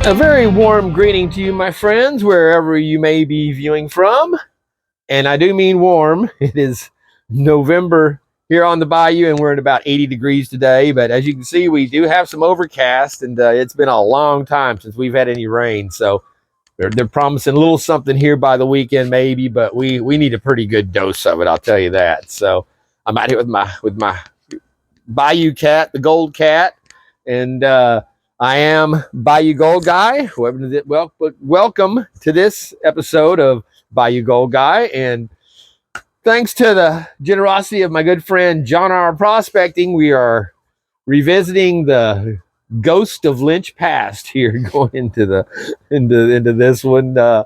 A very warm greeting to you, my friends, wherever you may be viewing from. And I do mean warm. It is November here on the Bayou, and we're at about 80 degrees today. But as you can see, we do have some overcast, and it's been a long time since we've had any rain. So they're promising a little something here by the weekend, maybe, but we need a pretty good dose of it, I'll tell you that. So I'm out here with my Bayou cat, the gold cat, and I am Bayou Gold Guy. Welcome to this episode of Bayou Gold Guy, and thanks to the generosity of my good friend John R. Prospecting, we are revisiting the ghost of Lynch past here, going into this one.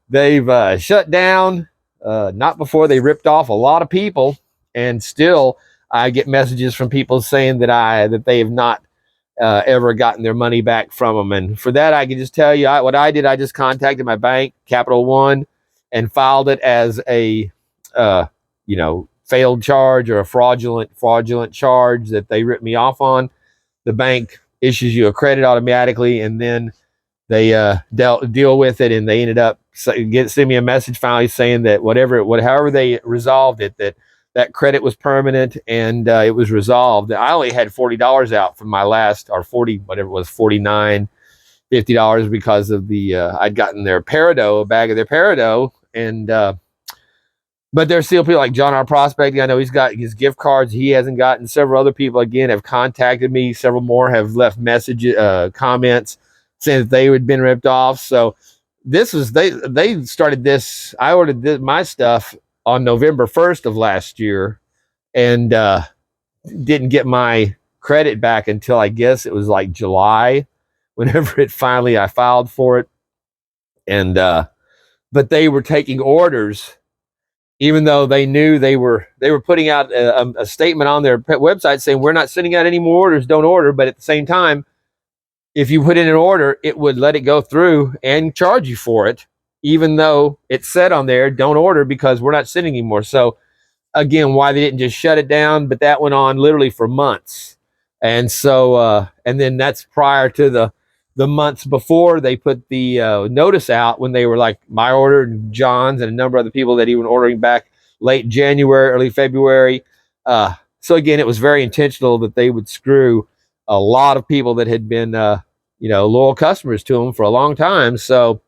They've shut down, not before they ripped off a lot of people, and still I get messages from people saying that they have not ever gotten their money back from them. And for that, I can just tell you what I did. I just contacted my bank, Capital One, and filed it as a failed charge or a fraudulent charge that they ripped me off on. The bank issues you a credit automatically, and then they deal with it, and they ended up send me a message finally saying that however they resolved it, that credit was permanent, and it was resolved. I only had $40 out from my last, or 40, whatever it was, $49, $50, because of the I'd gotten their peridot, a bag of their peridot, and but there's still people like John R. Prospecting. I know he's got his gift cards he hasn't gotten. Several other people again have contacted me. Several more have left messages, comments saying that they had been ripped off. So this was they started this. I ordered my stuff on November 1st of last year, and didn't get my credit back until I guess it was like July, whenever I filed for it. And but they were taking orders, even though they knew they were putting out a statement on their website saying we're not sending out any more orders, don't order. But at the same time, if you put in an order, it would let it go through and charge you for it, even though it said on there, don't order because we're not sending anymore. So again, why they didn't just shut it down, but that went on literally for months. And so, and then that's prior to the months before they put the notice out, when they were like my order and John's and a number of other people that even ordering back late January, early February. So again, it was very intentional that they would screw a lot of people that had been, loyal customers to them for a long time. So,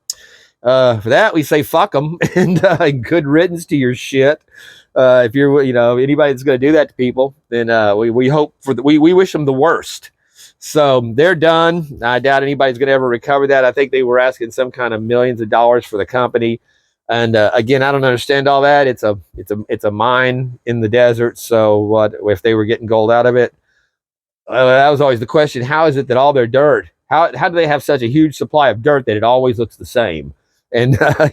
for that, we say fuck them, and good riddance to your shit. If you're, anybody that's going to do that to people, then we hope we wish them the worst. So they're done. I doubt anybody's going to ever recover that. I think they were asking some kind of millions of dollars for the company, and again, I don't understand all that. It's a mine in the desert. So what if they were getting gold out of it? That was always the question. How is it that all their dirt? How do they have such a huge supply of dirt that it always looks the same? And it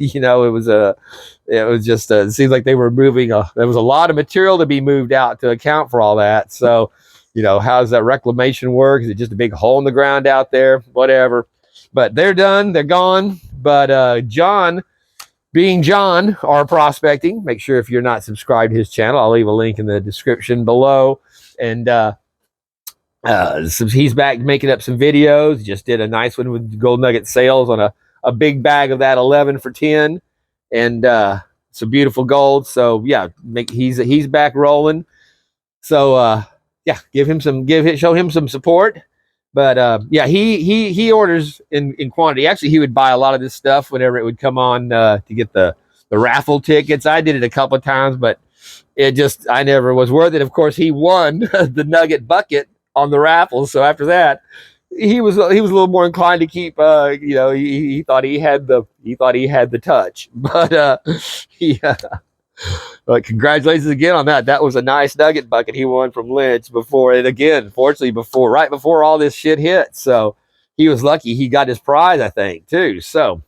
seems like they were moving. There was a lot of material to be moved out to account for all that. So, how does that reclamation work? Is it just a big hole in the ground out there? Whatever. But they're done. They're gone. But John, being John R. Prospecting, make sure if you're not subscribed to his channel, I'll leave a link in the description below. And so he's back making up some videos. Just did a nice one with gold nugget sales on a big bag of that 11 for 10, and some beautiful gold. So yeah, he's back rolling. So yeah, show him some support. But yeah, he orders in quantity. Actually, he would buy a lot of this stuff whenever it would come on to get the raffle tickets. I did it a couple of times, but I never was worth it. Of course, he won the nugget bucket on the raffle. So after that, he was a little more inclined to keep. He thought he had the touch. But congratulations again on that. That was a nice nugget bucket he won from Lynch fortunately right before all this shit hit. So he was lucky he got his prize, I think, too. So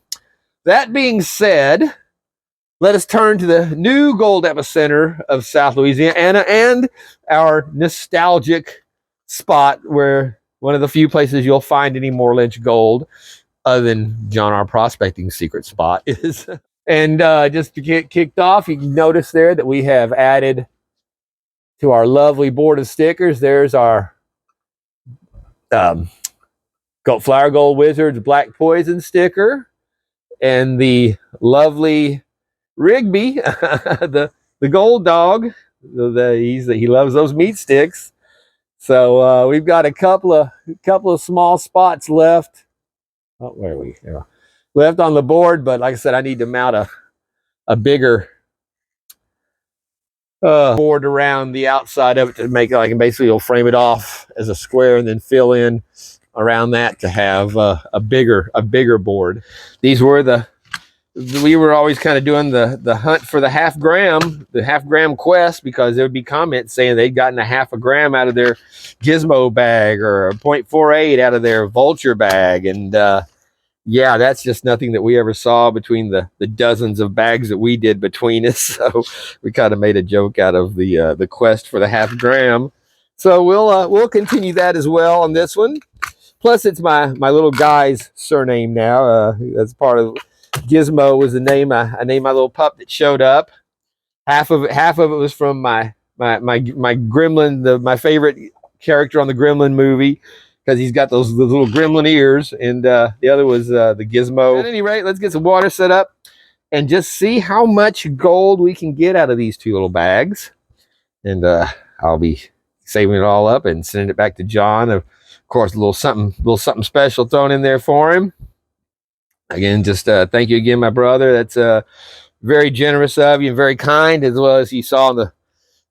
that being said, let us turn to the new gold epicenter of South Louisiana and our nostalgic spot, where one of the few places you'll find any more Lynch gold other than John R. Prospecting's secret spot is. And just to get kicked off, you can notice there that we have added to our lovely board of stickers. There's our Flower Gold Wizard's Black Poison sticker, and the lovely Rigby, the gold dog. He loves those meat sticks. So we've got a couple of small spots left. Oh, where are we? Yeah. Left on the board, but like I said, I need to mount a bigger board around the outside of it to make it like, and basically you'll frame it off as a square and then fill in around that to have a bigger board. These were we were always kind of doing the hunt for the half gram quest, because there would be comments saying they'd gotten a half a gram out of their GIZMO bag or a 0.48 out of their vulture bag. And yeah, that's just nothing that we ever saw between the dozens of bags that we did between us. So we kind of made a joke out of the quest for the half gram. So we'll continue that as well on this one. Plus, it's my little guy's surname now. That's part of GIZMO was the name I named my little pup that showed up. Half of it was from my gremlin, my favorite character on the Gremlin movie, because he's got those little gremlin ears, and the other was the GIZMO. At any rate, let's get some water set up and just see how much gold we can get out of these two little bags. And I'll be saving it all up and sending it back to John. Of course, a little something special thrown in there for him. Again, just thank you again, my brother. That's very generous of you and very kind, as well as you saw in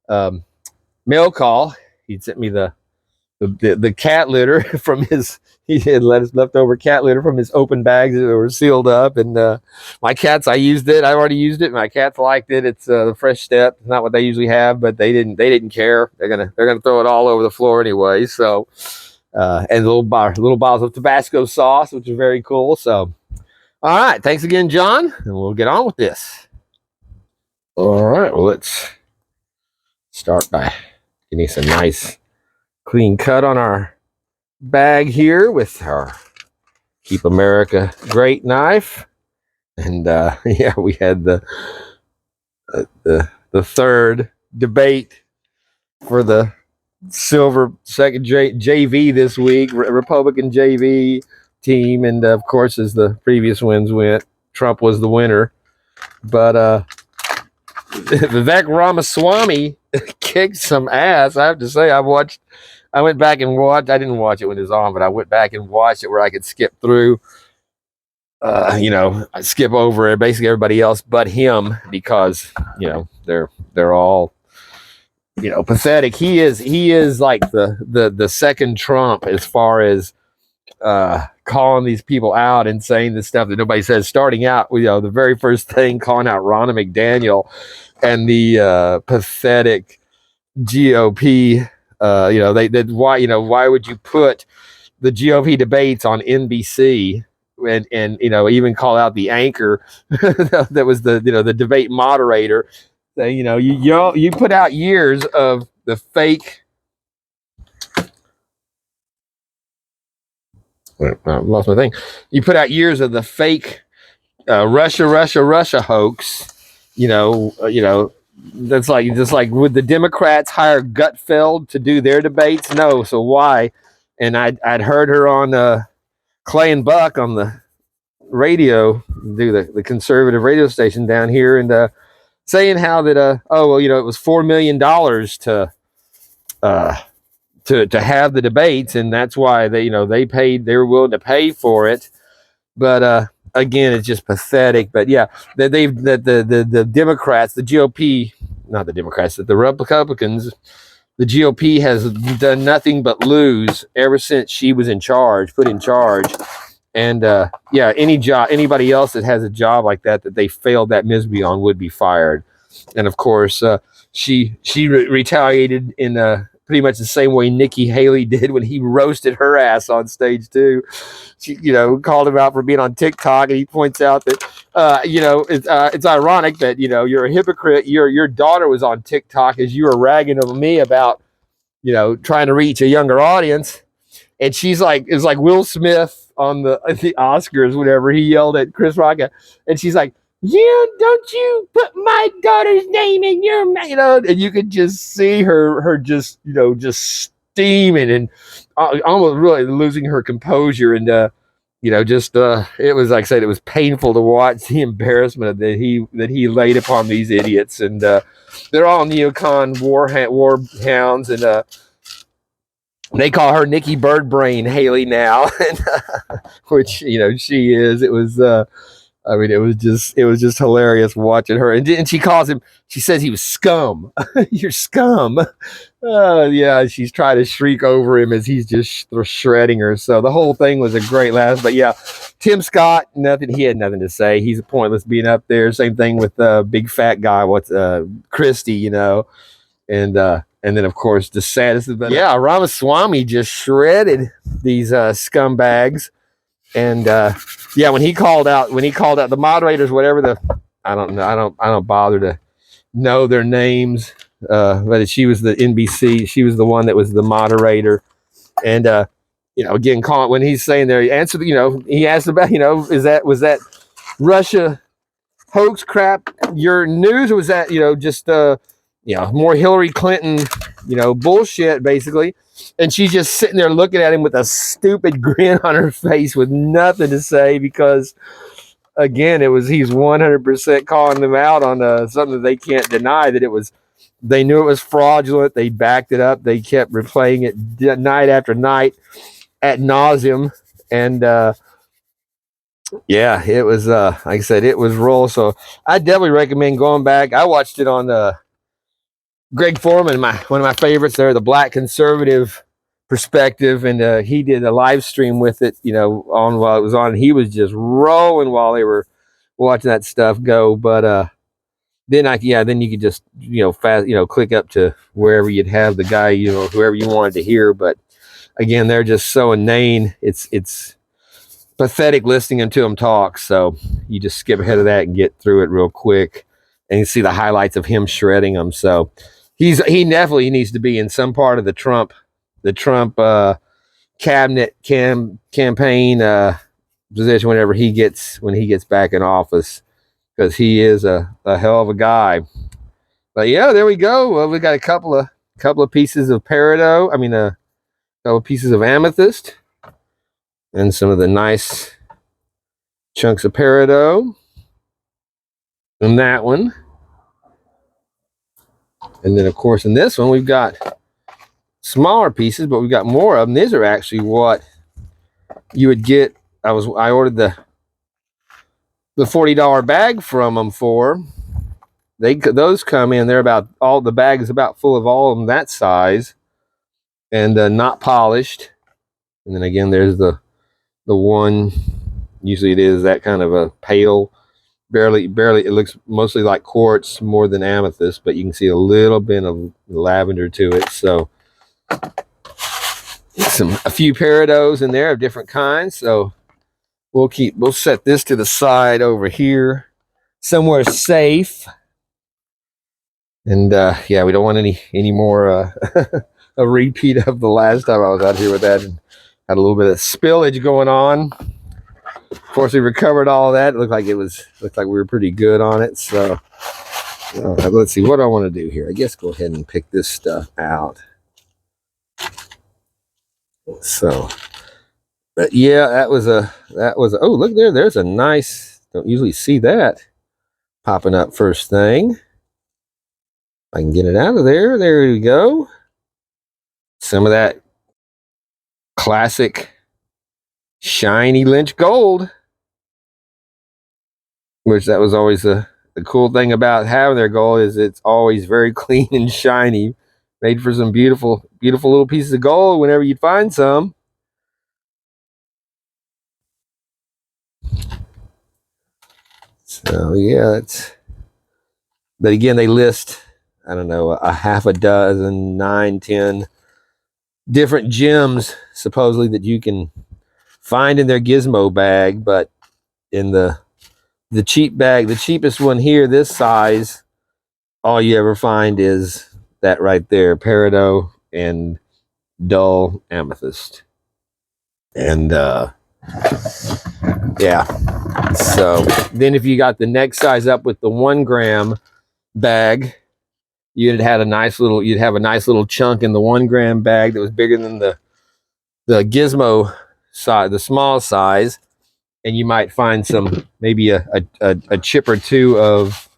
the mail call. He sent me the cat litter from he had leftover cat litter from his open bags that were sealed up. And my cats, I already used it. My cats liked it. It's the Fresh Step. It's not what they usually have, but they didn't care. They're gonna throw it all over the floor anyway. So and little bottles of Tabasco sauce, which is very cool. So all right, thanks again, John, and we'll get on with this. All right, well, let's start by getting some nice clean cut on our bag here with our Keep America Great knife. And yeah, we had the third debate for the silver second JV this week, Republican JV team, and of course, as the previous wins went, Trump was the winner. But Vivek Ramaswamy kicked some ass. I have to say, I went back and watched. I didn't watch it when it was on, but I went back and watched it where I could skip through. I skip over basically everybody else but him, because they're all pathetic. He is like the second Trump as far as calling these people out and saying the stuff that nobody says. Starting out, the very first thing, calling out Ronna McDaniel and the pathetic GOP. Why would you put the GOP debates on NBC and even call out the anchor that was the debate moderator? You put out years of the fake. I lost my thing. You put out years of the fake Russia hoax. That's like, just like, would the Democrats hire Gutfeld to do their debates? No. So why? And I'd heard her on Clay and Buck on the radio, do the conservative radio station down here, and saying how that it was $4 million to have the debates, and that's why they were willing to pay for it. But again, it's just pathetic. But yeah, the Democrats, the GOP, not the Democrats, the Republicans, the GOP has done nothing but lose ever since she was put in charge. And yeah, anybody else that has a job like that they failed that misery on would be fired. And of course, she retaliated in pretty much the same way Nikki Haley did when he roasted her ass on stage too. She, called him out for being on TikTok, and he points out that, it's ironic that, you're a hypocrite. Your daughter was on TikTok as you were ragging on me about, trying to reach a younger audience. And she's like, it's like Will Smith on the Oscars, whatever. He yelled at Chris Rock, and she's like, don't you put my daughter's name in your, and you could just see her just steaming and almost really losing her composure. And you know, just it was, like I said, it was painful to watch the embarrassment that he laid upon these idiots. And they're all neocon war hounds, and they call her Nikki Birdbrain Haley now, which, you know, she is. It was I mean, it was just hilarious watching her. And she calls him, she says he was scum. You're scum. Yeah, she's trying to shriek over him as he's just shredding her. So the whole thing was a great laugh. But yeah, Tim Scott, he had nothing to say. He's pointless being up there. Same thing with big fat guy, Christie, you know. And then of course the saddest of it. Yeah, Ramaswamy just shredded these scumbags. And yeah, when he called out the moderators, whatever I don't know, I don't bother to know their names. But she was the NBC, she was the one that was the moderator. And you know, again, when he's saying there, he answered, you know, he asked about, you know, was that Russia hoax crap your news, or was that, you know, just you know, more Hillary Clinton, you know, bullshit, basically. And she's just sitting there looking at him with a stupid grin on her face with nothing to say, because again, he's 100% calling them out on something that they can't deny, that they knew it was fraudulent. They backed it up. They kept replaying it night after night ad nauseum. And yeah, it was like I said, it was roll. So I definitely recommend going back. I watched it on Greg Foreman, one of my favorites there, the Black Conservative Perspective, and he did a live stream with it, you know, on while it was on. He was just rolling while they were watching that stuff go. But then you could just, you know, click up to wherever you'd have the guy, you know, whoever you wanted to hear. But again, they're just so inane. It's pathetic listening to them talk. So you just skip ahead of that and get through it real quick, and you see the highlights of him shredding them. So he definitely needs to be in some part of the Trump cabinet campaign position when he gets back in office, because he is a hell of a guy. But yeah, there we go. Well, we got a couple of pieces of peridot. I mean, a couple of pieces of amethyst, and some of the nice chunks of peridot, and that one. And then, of course, in this one, we've got smaller pieces, but we've got more of them. These are actually what you would get. I ordered the $40 bag from them for. Those come in. They're about all the bag is about full of all of them that size, and not polished. And then again, there's the one. Usually, it is that kind of a pale. Barely, it looks mostly like quartz more than amethyst, but you can see a little bit of lavender to it. So a few peridots in there of different kinds. So we'll set this to the side over here somewhere safe. And yeah, we don't want any more a repeat of the last time I was out here with that, and had a little bit of spillage going on. Of course, we recovered all of that. It looked like we were pretty good on it. So let's see what I want to do here. I guess go ahead and pick this stuff out. So, but yeah, that was oh, look there. There's a nice, don't usually see that popping up first thing. I can get it out of there. There we go. Some of that classic shiny Lynch gold, which that was always the cool thing about having their gold, is it's always very clean and shiny, made for some beautiful little pieces of gold whenever you'd find some. So yeah, but again, they list, I don't know, a half a dozen, 9, 10 different gems supposedly that you can find in their GIZMO bag. But in the cheap bag, the cheapest one here, this size, all you ever find is that right there, peridot and dull amethyst. And yeah, so then if you got the next size up with the 1 gram bag, you'd have a nice little chunk in the 1 gram bag that was bigger than the GIZMO size, the small size, and you might find maybe a chip or two of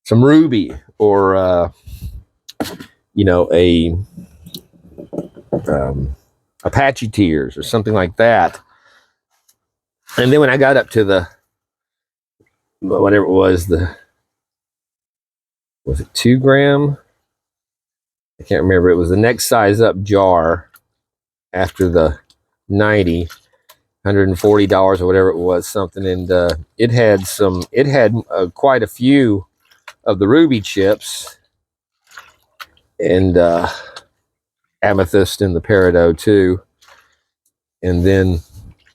some ruby, or you know, Apache tears or something like that. And then when I got up to the whatever it was, was it 2 gram? I can't remember. It was the next size up jar after the 90, $140 or whatever it was, something. And it had quite a few of the ruby chips, and amethyst and the peridot too. And then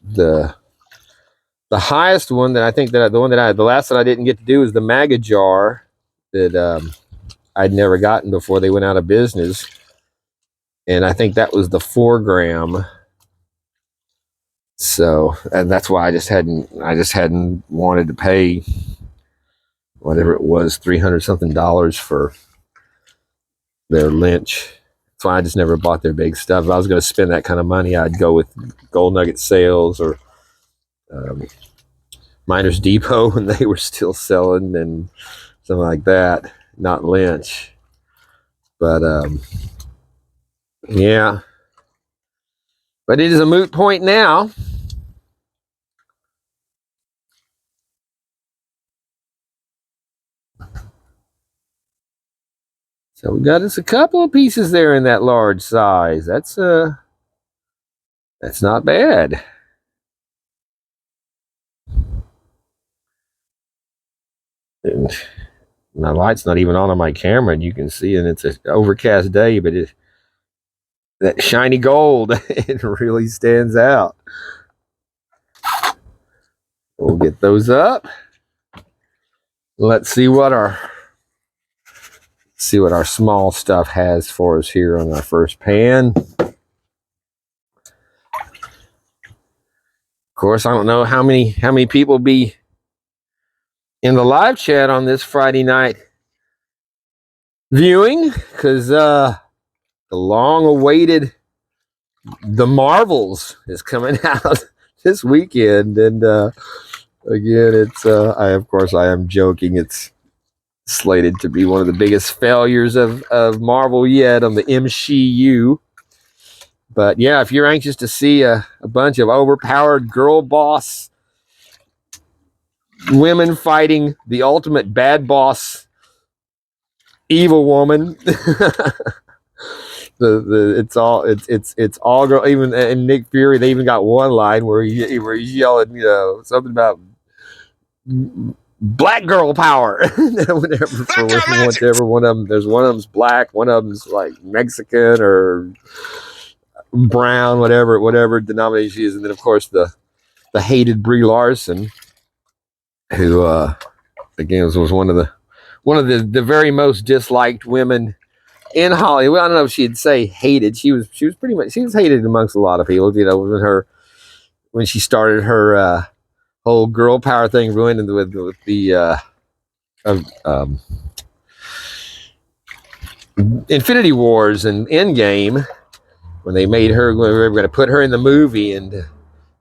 the highest one that I think that the last that I didn't get to do is the MAGA jar that I'd never gotten before they went out of business, and I think that was the 4 gram. So, and that's why I just hadn't wanted to pay whatever it was, $300 something for their Lynch. That's why I just never bought their big stuff. If I was going to spend that kind of money, I'd go with Gold Nugget Sales or Miners Depot when they were still selling, and something like that, not Lynch. But yeah, but it is a moot point now. So we got us a couple of pieces there in that large size. That's not bad. And my light's not even on my camera, and you can see, and it's an overcast day, but that shiny gold, it really stands out. We'll get those up. Let's see what our small stuff has for us here on our first pan. Of course, I don't know how many people be in the live chat on this Friday night viewing, because the long-awaited The Marvels is coming out this weekend, and again, it's I am joking. It's slated to be one of the biggest failures of Marvel yet on the MCU. But yeah, if you're anxious to see a bunch of overpowered girl boss women fighting the ultimate bad boss evil woman, it's all girl. Even in Nick Fury, they even got one line where he's yelling, you know, something about black girl power. Whichever one of them. There's one of them's black, one of them's like Mexican or brown, whatever denomination she is, and then of course the hated Brie Larson, who again was one of the very most disliked women in Hollywood. I don't know if she'd say hated. She was hated amongst a lot of people. You know, when she started her whole girl power thing, ruined with the Infinity Wars and Endgame, when they were going to put her in the movie, and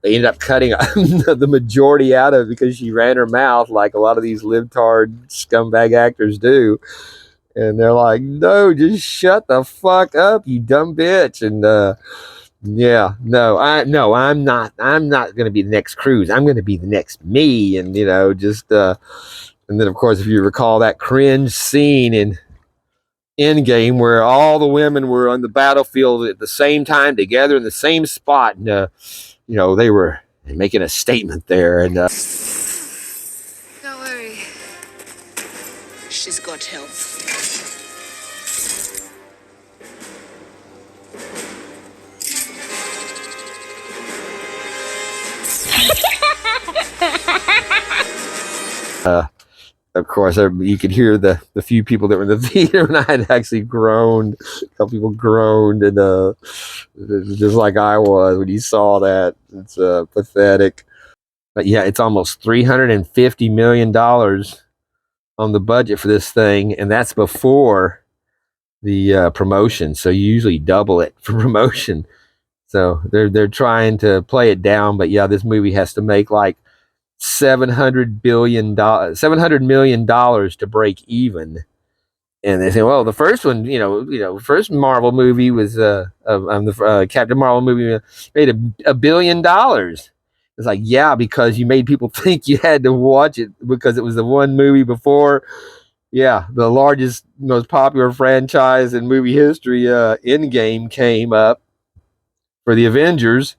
they ended up cutting the majority out of it because she ran her mouth like a lot of these libtard scumbag actors do. And they're like, no, just shut the fuck up, you dumb bitch. And yeah, I'm not going to be the next Cruise. I'm going to be the next me. And, you know, just, and then of course, if you recall that cringe scene in Endgame where all the women were on the battlefield at the same time together in the same spot. And, you know, they were making a statement there. And, don't worry. She's got help. of course, you could hear the few people that were in the theater, and I had actually groaned. A couple people groaned, and just like I was when you saw that. It's pathetic. But yeah, it's almost $350 million on the budget for this thing, and that's before the promotion. So you usually double it for promotion. So they're trying to play it down, but yeah, this movie has to make like $700 million to break even. And they say, well, the first one, first Marvel movie was the Captain Marvel movie made $1 billion. It's like, yeah, because you made people think you had to watch it because it was the one movie before. Yeah, the largest, most popular franchise in movie history, Endgame, came up for the Avengers.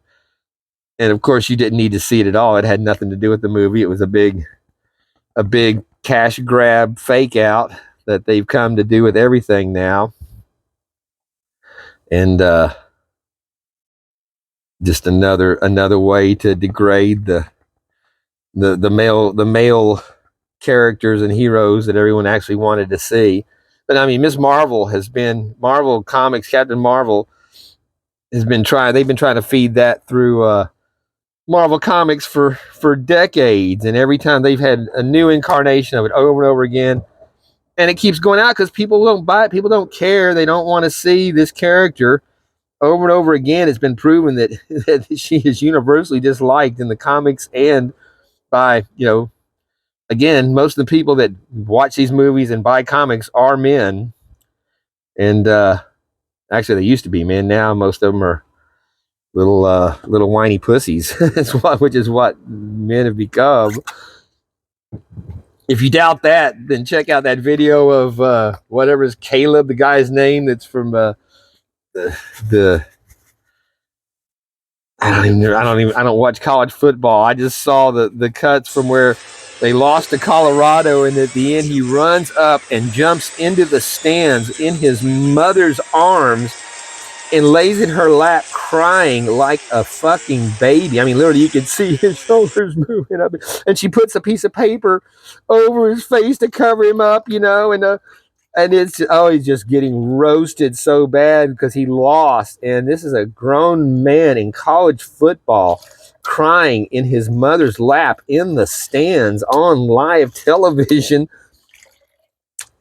And of course, you didn't need to see it at all. It had nothing to do with the movie. It was a big cash grab fake out that they've come to do with everything now. And just another way to degrade the male characters and heroes that everyone actually wanted to see. But I mean, Marvel Comics, Captain Marvel they've been trying to feed that through Marvel Comics for decades, and every time they've had a new incarnation of it over and over again, and it keeps going out because people don't buy it, people don't care, they don't want to see this character. Over and over again, it's been proven that she is universally disliked in the comics and by, again, most of the people that watch these movies and buy comics are men. And actually, they used to be men. Now most of them are little whiny pussies, which is what men have become. If you doubt that, then check out that video of whatever is Caleb, the guy's name that's from the I don't watch college football. I just saw the cuts from where they lost to Colorado, and at the end he runs up and jumps into the stands in his mother's arms and lays in her lap crying like a fucking baby. I mean, literally, you can see his shoulders moving up. And she puts a piece of paper over his face to cover him up, and he's just getting roasted so bad because he lost. And this is a grown man in college football crying in his mother's lap in the stands on live television.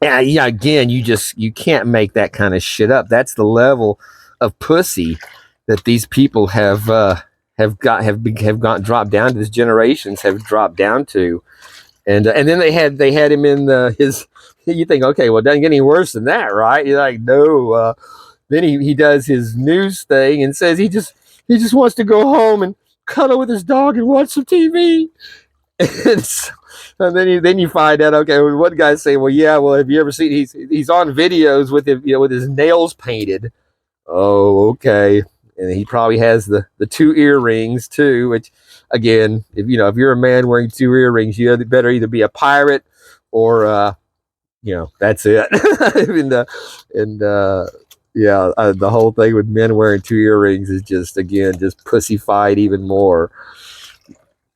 Yeah, again, you can't make that kind of shit up. That's the level of pussy that these people have dropped down to. This generations have dropped down to, and then they had him in his. You think, okay, well, it doesn't get any worse than that, right? You're like, no. Then he does his news thing and says he just wants to go home and cuddle with his dog and watch some TV. And then you find out, okay, one guy saying, well, yeah, well, have you ever seen he's on videos with him, with his nails painted. Oh, okay. And he probably has the 2 earrings too, which again, if you're a man wearing 2 earrings, you better either be a pirate or that's it. The whole thing with men wearing 2 earrings is just pussyfied even more.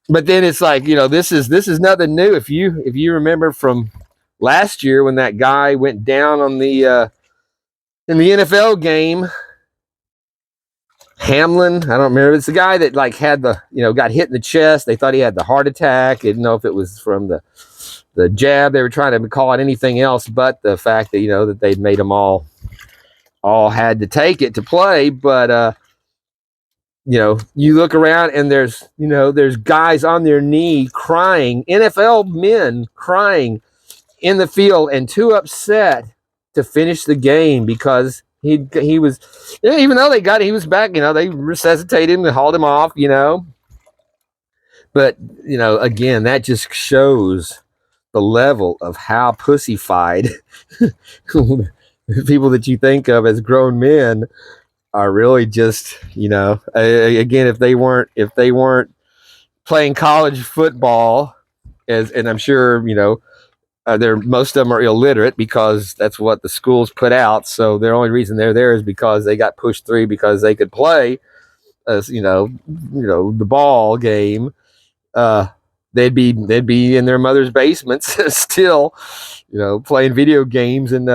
But then it's like, this is nothing new. If you remember from last year when that guy went down on the in the NFL game, Hamlin, I don't remember. It's the guy that had got hit in the chest. They thought he had the heart attack. They didn't know if it was from the jab. They were trying to call it anything else but the fact that that they'd made them all had to take it to play. But you look around and there's guys on their knee crying, NFL men crying in the field and too upset to finish the game because he was, even though he was back, they resuscitated him and hauled him off, But again, that just shows the level of how pussyfied people that you think of as grown men are really just, again, if they weren't playing college football, and I'm sure, most of them are illiterate because that's what the schools put out. So the only reason they're there is because they got pushed through because they could play, the ball game. They'd be in their mother's basements still, playing video games and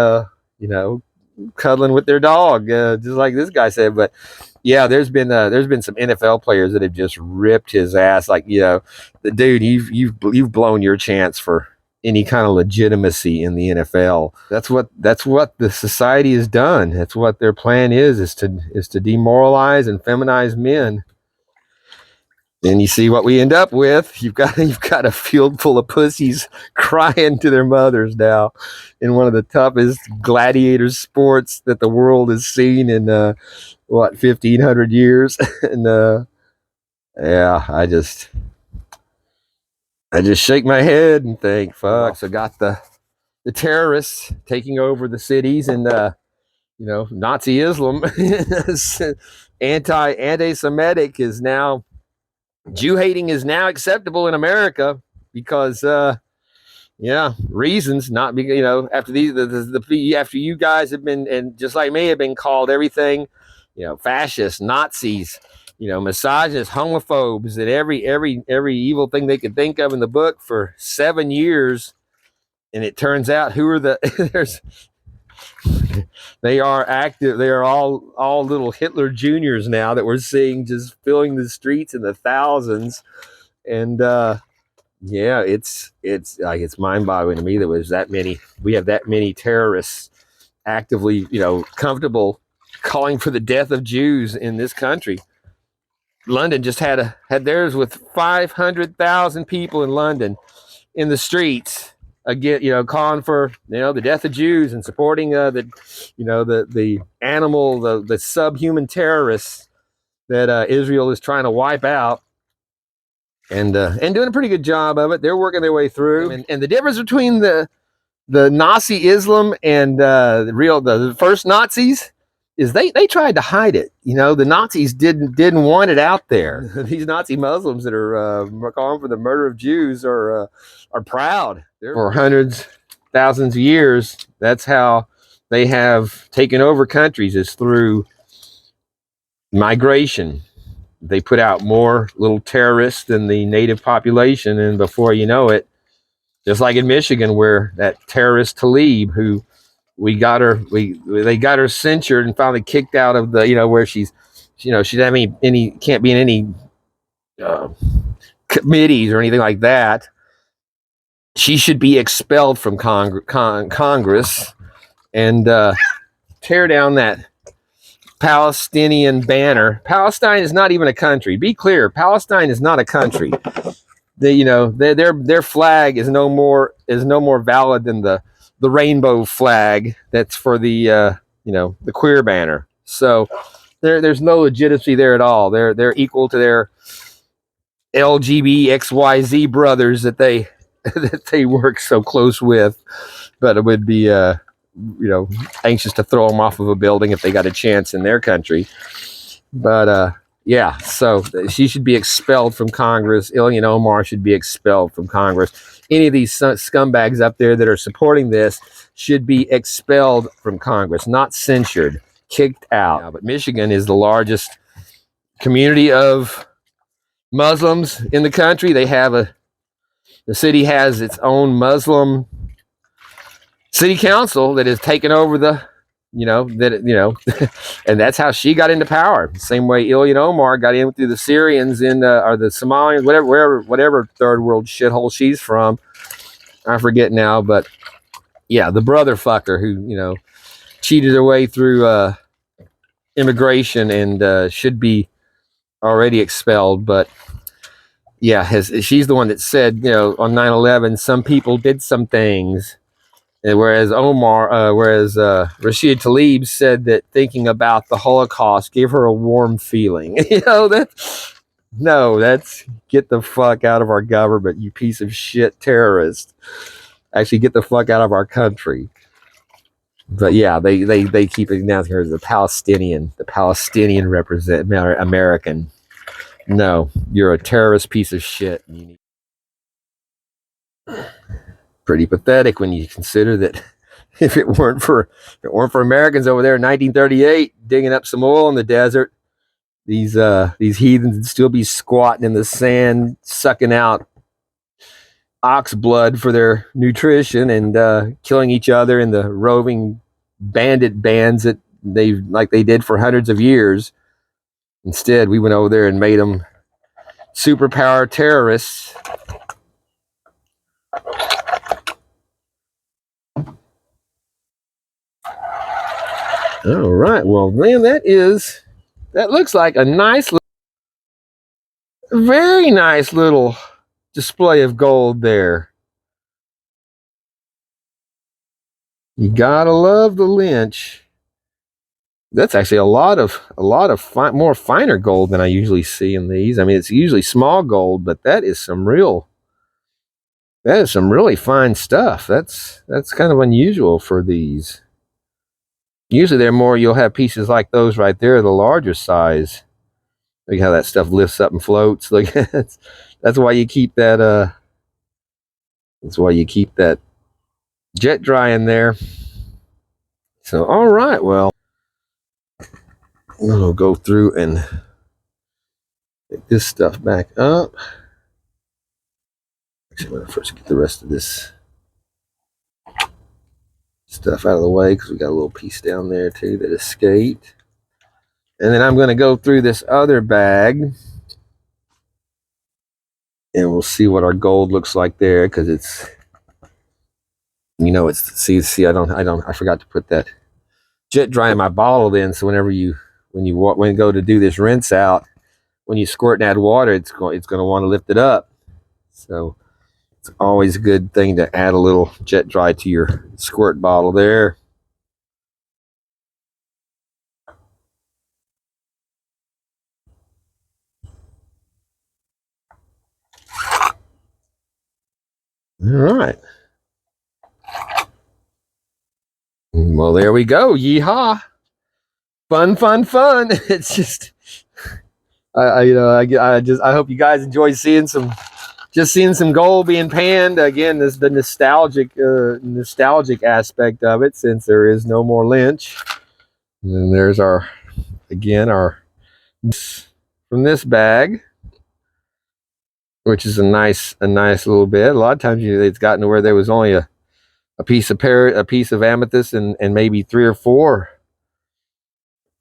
cuddling with their dog, just like this guy said. But yeah, there's been some NFL players that have just ripped his ass. Like, the dude, you've blown your chance for any kind of legitimacy in the NFL. That's what the society has done. That's what their plan is to demoralize and feminize men. And you see what we end up with. You've got a field full of pussies crying to their mothers now in one of the toughest gladiator sports that the world has seen in 1,500 years. And yeah, I just shake my head and think, fuck. So got the terrorists taking over the cities, and Nazi Islam, anti-Semitic is now, Jew hating is now acceptable in America because reasons, not because after after you guys have been, and just like me, have been called everything, fascists, Nazis, misogynists, homophobes, and every evil thing they could think of in the book for 7 years. And it turns out they are active. They are all little Hitler Juniors now that we're seeing just filling the streets in the thousands. And it's mind-boggling to me that we have that many terrorists actively, comfortable calling for the death of Jews in this country. London just had theirs with 500,000 people in London in the streets again, calling for the death of Jews and supporting the animal, the subhuman terrorists that Israel is trying to wipe out, and doing a pretty good job of it. They're working their way through, and the difference between the Nazi Islam and the first Nazis is they tried to hide it. The Nazis didn't want it out there. These Nazi Muslims that are calling for the murder of Jews are proud. For hundreds, thousands of years, that's how they have taken over countries, is through migration. They put out more little terrorists than the native population, and before you know it, just like in Michigan, where that terrorist Tlaib, who they got her censured and finally kicked out of the where she can't be in any committees or anything like that. She should be expelled from Congress and tear down that Palestinian banner. Palestine is not even a country. Be clear, Palestine is not a country. Their flag is no more valid than the rainbow flag that's for the the queer banner. So there's no legitimacy there at all. They're equal to their LGBFJB brothers that they work so close with, but it would be anxious to throw them off of a building if they got a chance in their country. But so she should be expelled from Congress. Ilhan Omar should be expelled from Congress. Any of these scumbags up there that are supporting this should be expelled from Congress, not censured, kicked out. But Michigan is the largest community of Muslims in the country. They have the city has its own Muslim city council that has taken over and that's how she got into power. Same way Ilhan Omar got in through the Syrians or the Somalians, whatever third world shithole she's from. I forget now, but yeah, the brother fucker who cheated her way through immigration and should be already expelled. But yeah, she's the one that said on 9/11 some people did some things. Whereas Rashid Tlaib said that thinking about the Holocaust gave her a warm feeling. That's get the fuck out of our government, you piece of shit terrorist. Actually, get the fuck out of our country. But yeah, they keep it down here as the Palestinian represent American. No, you're a terrorist piece of shit. Pretty pathetic when you consider that if it weren't for Americans over there in 1938 digging up some oil in the desert, these heathens would still be squatting in the sand, sucking out ox blood for their nutrition and killing each other in the roving bandit bands that they did for hundreds of years. Instead, we went over there and made them superpower terrorists. All right. Well, man, that looks like a nice, very nice little display of gold there. You gotta love the Lynch. That's actually a lot of more finer gold than I usually see in these. I mean, it's usually small gold, but that is some really fine stuff. That's kind of unusual for these. Usually they're more, you'll have pieces like those right there, the larger size. Look how that stuff lifts up and floats. Look, that's why you keep that jet dry in there. So all right, well, we'll go through and pick this stuff back up. Actually, I'm gonna first get the rest of this stuff out of the way because we got a little piece down there too that escaped. And then I'm going to go through this other bag and we'll see what our gold looks like there, because it's, you know, it's, see, I forgot to put that jet dry in my bottle then, so when you go to do this rinse out, when you squirt and add water, it's going to want to lift it up. So it's always a good thing to add a little jet dry to your squirt bottle there. All right. Well, there we go. Yeehaw. Fun. It's just, I hope you guys enjoy seeing some gold being panned. Again, this the nostalgic aspect of it, since there is no more Lynch. And there's our from this bag, which is a nice little bit. A lot of times it's gotten to where there was only a piece of amethyst and maybe 3 or 4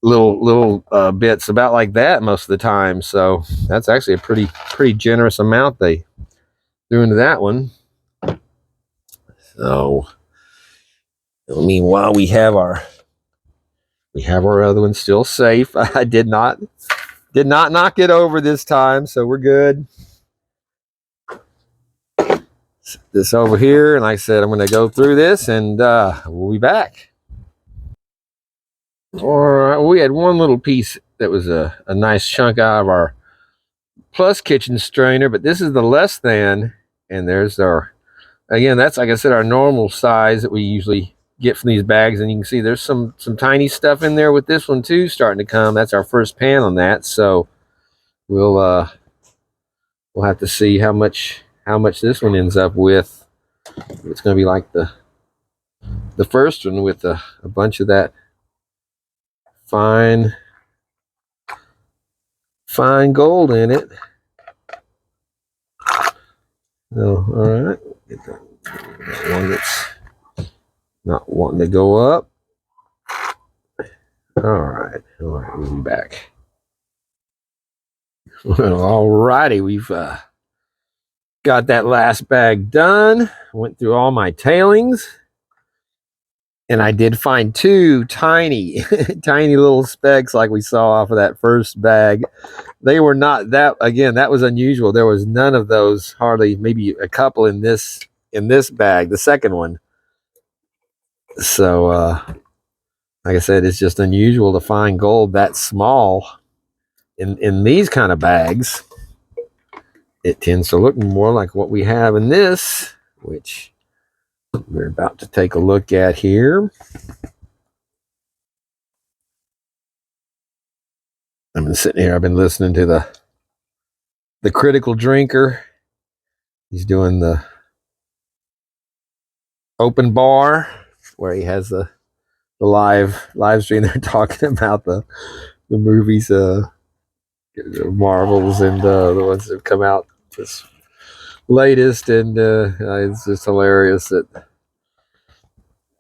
little bits about like that most of the time. So that's actually a pretty generous amount they threw into that one. So meanwhile, we have our other one still safe. I did not knock it over this time, so we're good. Set this over here, and like I said, I'm going to go through this, and we'll be back. All right, we had one little piece that was a nice chunk out of our plus kitchen strainer, but this is the less than, and there's our, again, that's, like I said, our normal size that we usually get from these bags. And you can see there's some tiny stuff in there with this one too starting to come. That's our first pan on that, so we'll have to see how much this one ends up with. It's going to be like the first one with a bunch of that fine gold in it. So, all right, get that one that's not wanting to go up. All right, we'll be back. Well, all righty, we've got that last bag done. Went through all my tailings, and I did find 2 tiny little specks like we saw off of that first bag. They were not that, again, that was unusual. There was none of those, hardly, maybe a couple in this bag, the second one. So like I said, it's just unusual to find gold that small in these kind of bags. It tends to look more like what we have in this, which we're about to take a look at here. I've been sitting here, I've been listening to the critical drinker. He's doing the open bar where he has the live stream. They're talking about the movies, Marvels, and the ones that have come out this latest, and it's just hilarious that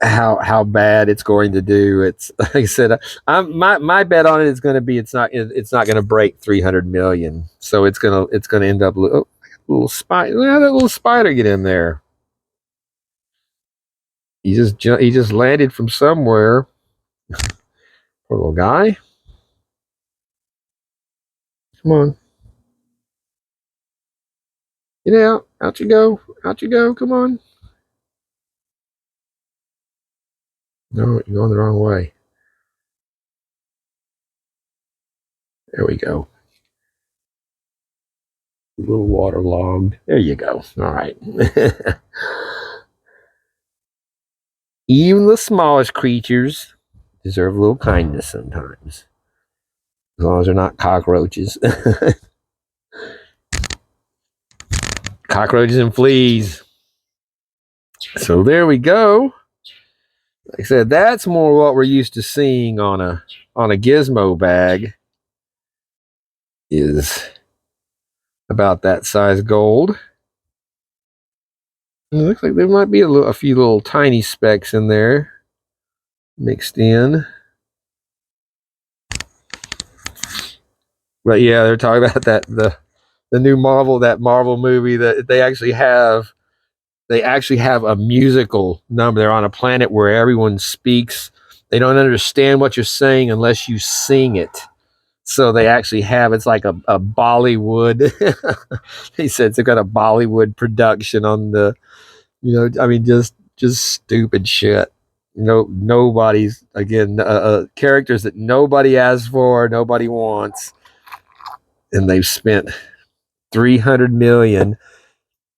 how bad it's going to do. It's, like I said, my bet on it is going to be it's not going to break 300 million. So it's going to end up, oh, little spider. Look how that little spider get in there. He just landed from somewhere. Poor little guy. Come on. Get out. Out you go. Out you go. Come on. No, you're going the wrong way. There we go. A little waterlogged. There you go. All right. Even the smallest creatures deserve a little kindness sometimes. As long as they're not cockroaches. Cockroaches and fleas. So there we go. Like I said, that's more what we're used to seeing on a GIZMO bag. Is about that size gold. And it looks like there might be a few little tiny specks in there mixed in. But yeah, they're talking about that the new Marvel movie that they actually have a musical number. They're on a planet where everyone speaks. They don't understand what you're saying unless you sing it. So they actually have, it's like a Bollywood. He said they've got a Bollywood production on the, I mean, just stupid shit. Nobody's, again, characters that nobody asks for, nobody wants. And they've spent $300 million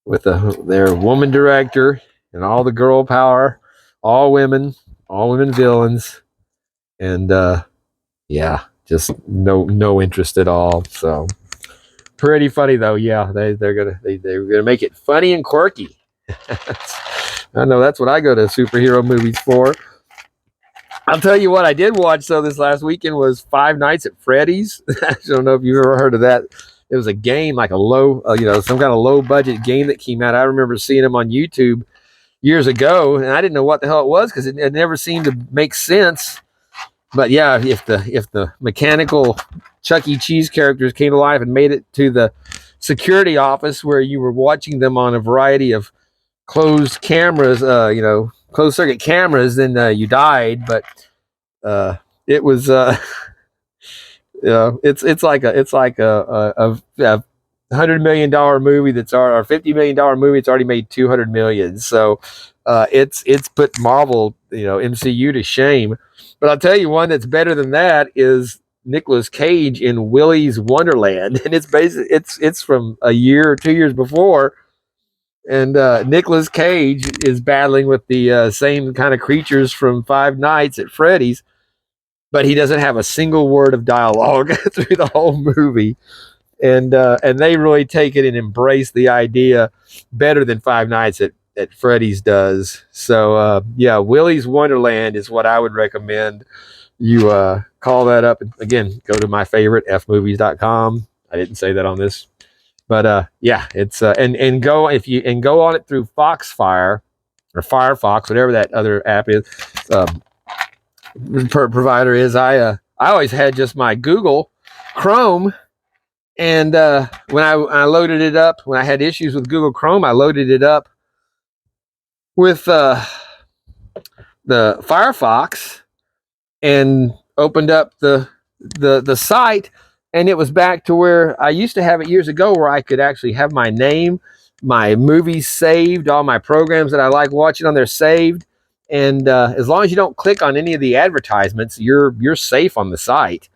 with their woman director and all the girl power, all women villains, and yeah, just no interest at all. So pretty funny though. Yeah, they're gonna make it funny and quirky. I know that's what I go to superhero movies for. I'll tell you what I did watch though this last weekend was Five Nights at Freddy's. I don't know if you've ever heard of that. It was a game, like a low, some kind of low budget game that came out. I remember seeing them on YouTube years ago, and I didn't know what the hell it was because it never seemed to make sense. But yeah, if the mechanical Chuck E. Cheese characters came to life and made it to the security office where you were watching them on a variety of closed cameras, closed circuit cameras, then you died. But it was it's like a $100 million movie that's or $50 million movie. It's already made $200 million. So it's put Marvel, MCU to shame. But I'll tell you one that's better than that is Nicolas Cage in Willy's Wonderland, and it's from a year or 2 years before. And Nicolas Cage is battling with the same kind of creatures from Five Nights at Freddy's, but he doesn't have a single word of dialogue through the whole movie. And they really take it and embrace the idea better than Five Nights at Freddy's does. So yeah, Willy's Wonderland is what I would recommend. You call that up. Again, go to my favorite fmovies.com. I didn't say that on this. But yeah, it's and go on it through Foxfire or Firefox, whatever that other app is, provider is. I always had just my Google Chrome, and when I loaded it up, when I had issues with Google Chrome, I loaded it up with the Firefox and opened up the site. And it was back to where I used to have it years ago, where I could actually have my name, my movies saved, all my programs that I like watching on there saved. And as long as you don't click on any of the advertisements, you're safe on the site.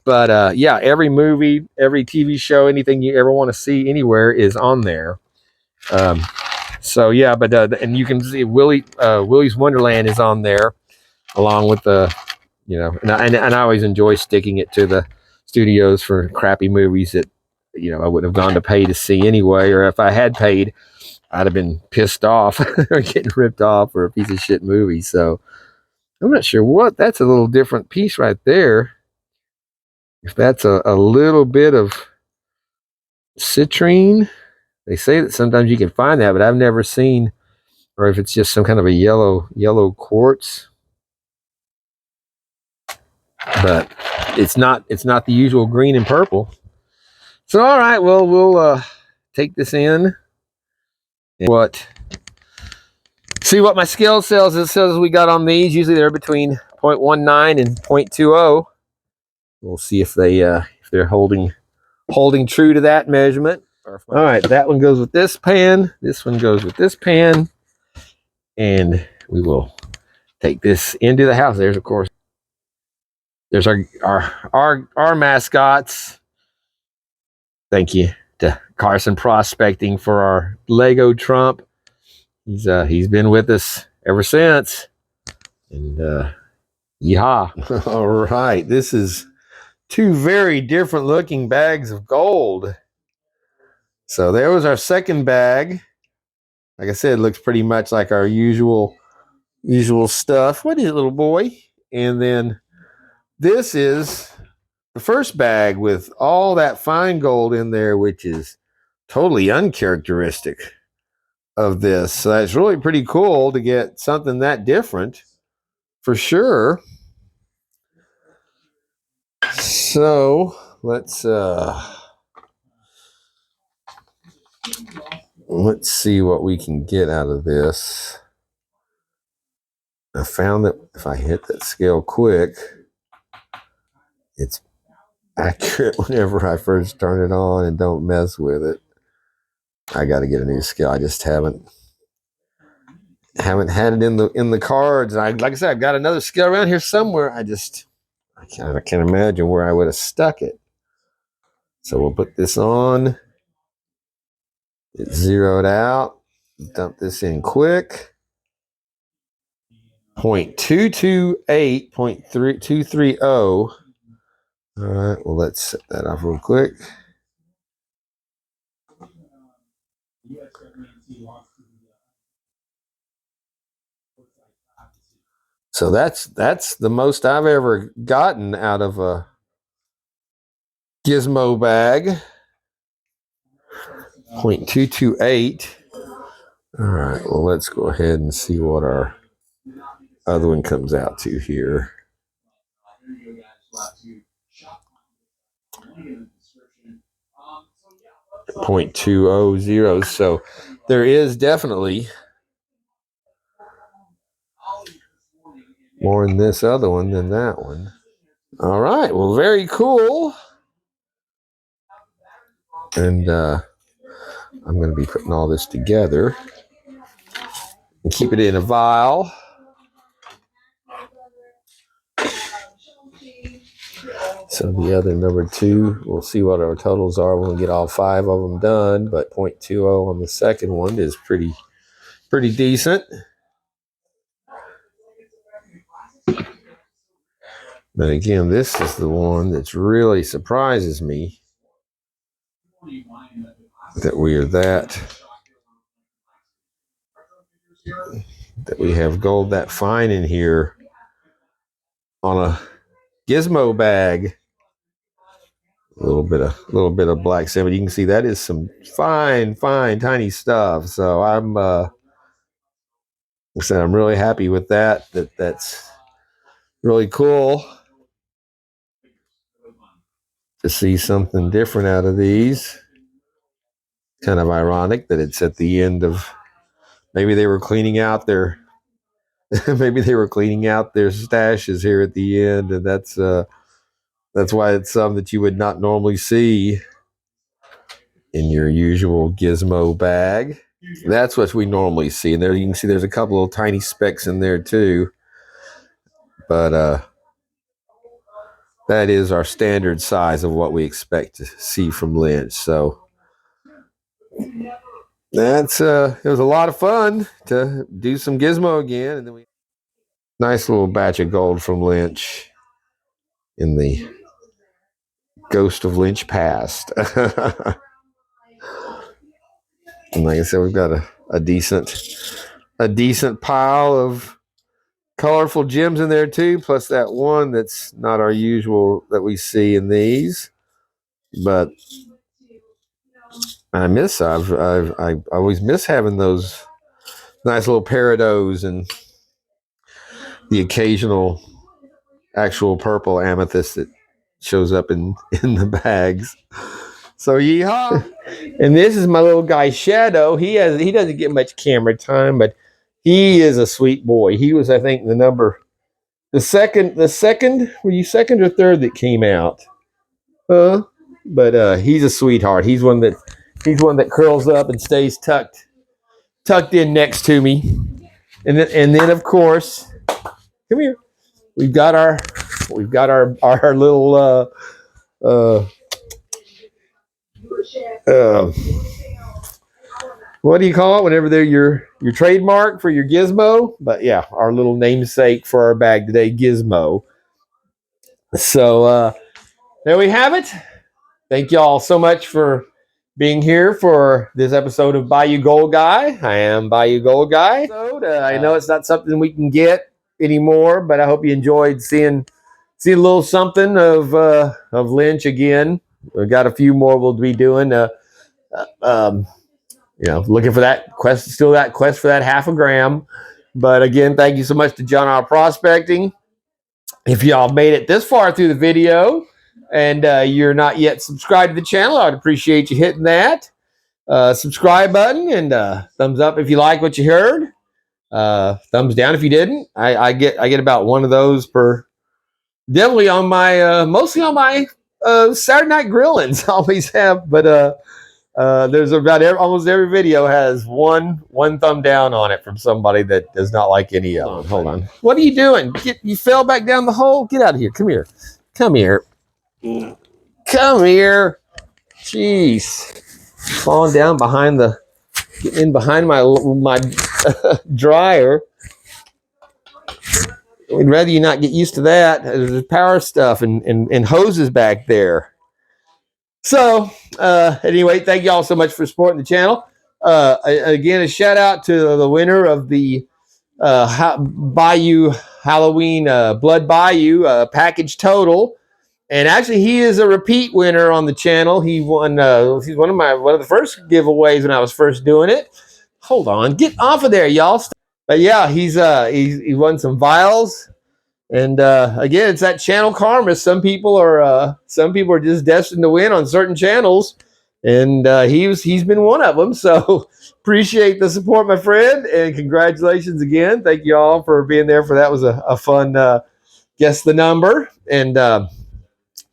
But yeah, every movie, every TV show, anything you ever want to see anywhere is on there. So yeah, but and you can see Willy's Wonderland is on there, along with the, and I always enjoy sticking it to the studios for crappy movies that I wouldn't have gone to pay to see anyway, or if I had paid, I'd have been pissed off or getting ripped off for a piece of shit movie. So I'm not sure what that's a little different piece right there. If that's a little bit of citrine, they say that sometimes you can find that, but I've never seen, or if it's just some kind of a yellow quartz. But it's not the usual green and purple. So all right, well, we'll take this in and see what my scale says we got on these. Usually they're between 0.19 and 0.20. We'll see if they're holding true to that measurement. All right, that one goes with this pan. This one goes with this pan, and we will take this into the house. There's, of course, there's our mascots. Thank you to Carson Prospecting for our Lego Trump. He's been with us ever since. And yeehaw. All right, this is two very different looking bags of gold. So there was our second bag. Like I said, it looks pretty much like our usual stuff. What is it, little boy? And then this is the first bag with all that fine gold in there, which is totally uncharacteristic of this. So it's really pretty cool to get something that different, for sure. So let's see what we can get out of this. I found that if I hit that scale quick, it's accurate whenever I first turn it on and don't mess with it. I got to get a new scale. I just haven't had it in the cards. Like I said, I've got another scale around here somewhere. I can't imagine where I would have stuck it. So we'll put this on. It's zeroed out. Dump this in quick. 0.228, 0.230. All right, well, let's set that off real quick. So that's the most I've ever gotten out of a GIZMO bag. 0.228. All right, well, let's go ahead and see what our other one comes out to here. 0.200. So there is definitely more in this other one than that one. All right, well, very cool. And I'm going to be putting all this together and keep it in a vial. So the other number 2, we'll see what our totals are when we get all 5 of them done. But 0.20 on the second one is pretty decent. But again, this is the one that's really surprises me, that we are that we have gold that fine in here on a GIZMO bag. A little bit of black 70. You can see that is some fine tiny stuff. So I'm really happy with that. That's really cool to see something different out of these. Kind of ironic that it's at the end of, maybe they were cleaning out their stashes here at the end, and that's why it's some that you would not normally see in your usual GIZMO bag. That's what we normally see. And there you can see there's a couple of tiny specks in there too. But that is our standard size of what we expect to see from Lynch. So that's it was a lot of fun to do some GIZMO again. And then nice little batch of gold from Lynch in the Ghost of Lynch Past. And like I said, we've got a decent pile of colorful gems in there too, plus that one that's not our usual that we see in these. But I always miss having those nice little peridots and the occasional actual purple amethyst that shows up in the bags. So yeehaw. And this is my little guy Shadow. He doesn't get much camera time, but he is a sweet boy. He was, I think, the number The second, were you second or third that came out? But he's a sweetheart. He's one that curls up and stays tucked in next to me. And then of course, come here. We've got our little what do you call it whenever they're your trademark for your gizmo? But yeah, our little namesake for our bag today, Gizmo. So there we have it. Thank y'all so much for being here for this episode of Bayou Gold Guy. I am Bayou Gold Guy. I know it's not something we can get anymore, but I hope you enjoyed seeing a little something of Lynch again. We've got a few more we'll be doing. Looking for that quest, still that quest for that half a gram. But again, thank you so much to John R. Prospecting. If y'all made it this far through the video and you're not yet subscribed to the channel, I'd appreciate you hitting that subscribe button and thumbs up if you like what you heard. Thumbs down if you didn't. I get about one of those per. Definitely on my mostly on my Saturday night grillings. I always have, but there's about almost every video has one thumb down on it from somebody that does not like any of them. Hold on. What are you doing? You fell back down the hole? Get out of here. Come here. Come here. Come here. Jeez. Falling down behind getting in behind my dryer. We'd rather you not get used to that. There's power stuff and hoses back there. So, anyway, thank y'all so much for supporting the channel. Again, a shout out to the winner of the Bayou Halloween Blood Bayou package total. And actually, he is a repeat winner on the channel. He won. He's one of the first giveaways when I was first doing it. Hold on, get off of there, y'all. But yeah, he won some vials. And again, it's that channel karma. Some people are just destined to win on certain channels, and he's been one of them. So appreciate the support, my friend, and congratulations again. Thank you all for being there. For that was a fun guess the number, and I'm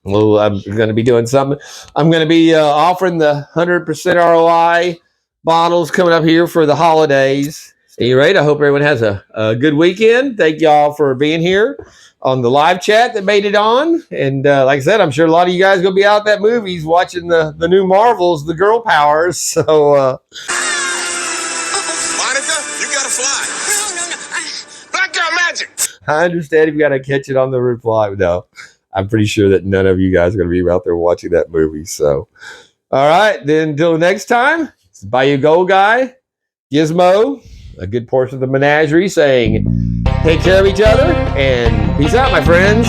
going to be doing something. I'm going to be offering the 100% ROI bottles coming up here for the holidays. At any rate, I hope everyone has a good weekend. Thank y'all for being here on the live chat that made it on. And like I said, I'm sure a lot of you guys are going to be out at that movies watching the new Marvels, the girl powers. So, Monica, you got to fly. No. Black girl magic. I understand if you got to catch it on the reply. No, I'm pretty sure that none of you guys are going to be out there watching that movie. So, all right, then until next time, it's Bayou Gold Guy, Gizmo, a good portion of the menagerie saying take care of each other and peace out, my friends.